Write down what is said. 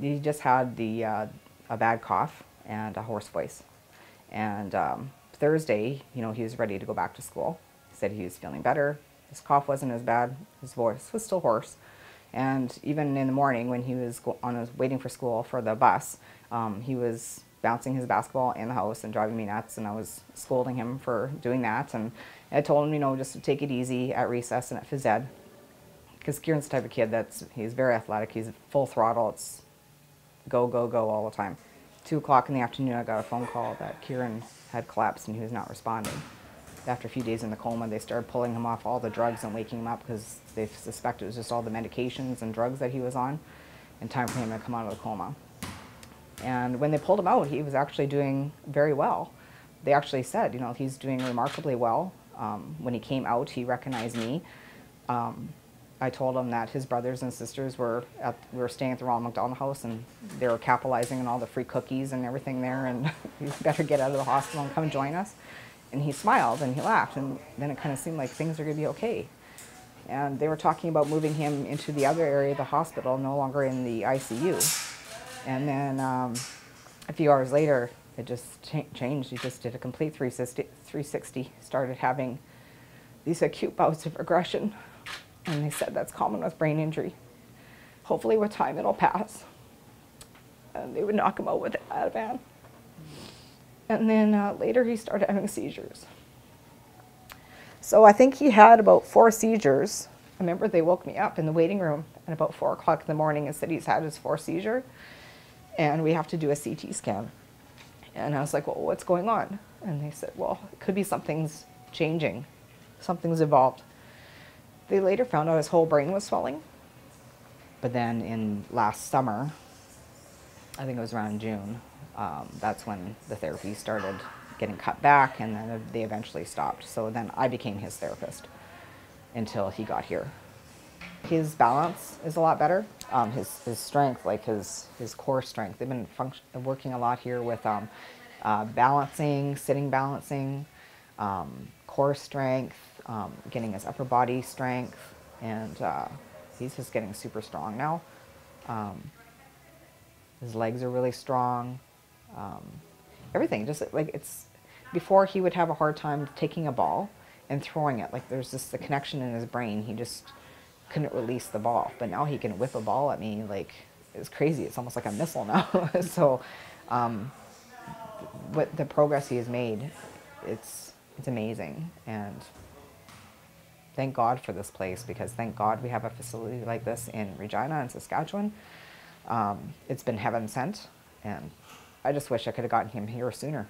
he just had a bad cough and a hoarse voice. And Thursday, he was ready to go back to school. He said he was feeling better. His cough wasn't as bad. His voice was still hoarse. And even in the morning when he was waiting for school for the bus, he was bouncing his basketball in the house and driving me nuts, and I was scolding him for doing that. And I told him, just to take it easy at recess and at phys ed, because Kieran's the type of kid he's very athletic. He's full throttle. It's go, go, go all the time. 2 o'clock in the afternoon, I got a phone call that Kieran had collapsed and he was not responding. After a few days in the coma, they started pulling him off all the drugs and waking him up because they suspected it was just all the medications and drugs that he was on, and time for him to come out of the coma. And when they pulled him out, he was actually doing very well. They actually said, he's doing remarkably well. When he came out, he recognized me. I told him that his brothers and sisters were staying at the Ronald McDonald House, and they were capitalizing on all the free cookies and everything there, and he better get out of the hospital and come join us. And he smiled and he laughed, and then it kind of seemed like things are going to be okay. And they were talking about moving him into the other area of the hospital, no longer in the ICU. And then a few hours later, it just changed. He just did a complete 360, started having these acute bouts of regression. And they said that's common with brain injury. Hopefully with time it'll pass. And they would knock him out with a van. And then later he started having seizures. So I think he had about 4 seizures. I remember they woke me up in the waiting room at about 4 o'clock in the morning and said he's had his 4th seizure, and we have to do a CT scan. And I was like, well, what's going on? And they said, well, it could be something's changing. Something's evolved. They later found out his whole brain was swelling. But then in last summer, I think it was around June, that's when the therapy started getting cut back, and then they eventually stopped. So then I became his therapist until he got here. His balance is a lot better. His strength, like his core strength, they've been working a lot here with balancing, sitting balancing, core strength, getting his upper body strength, and he's just getting super strong now. His legs are really strong. Everything, just like before he would have a hard time taking a ball and throwing it. Like there's just the connection in his brain. He just couldn't release the ball. But now he can whip a ball at me like it's crazy. It's almost like a missile now. So what the progress he has made, it's amazing. And thank God for this place, because thank God we have a facility like this in Regina and Saskatchewan. It's been heaven sent, and I just wish I could have gotten him here sooner.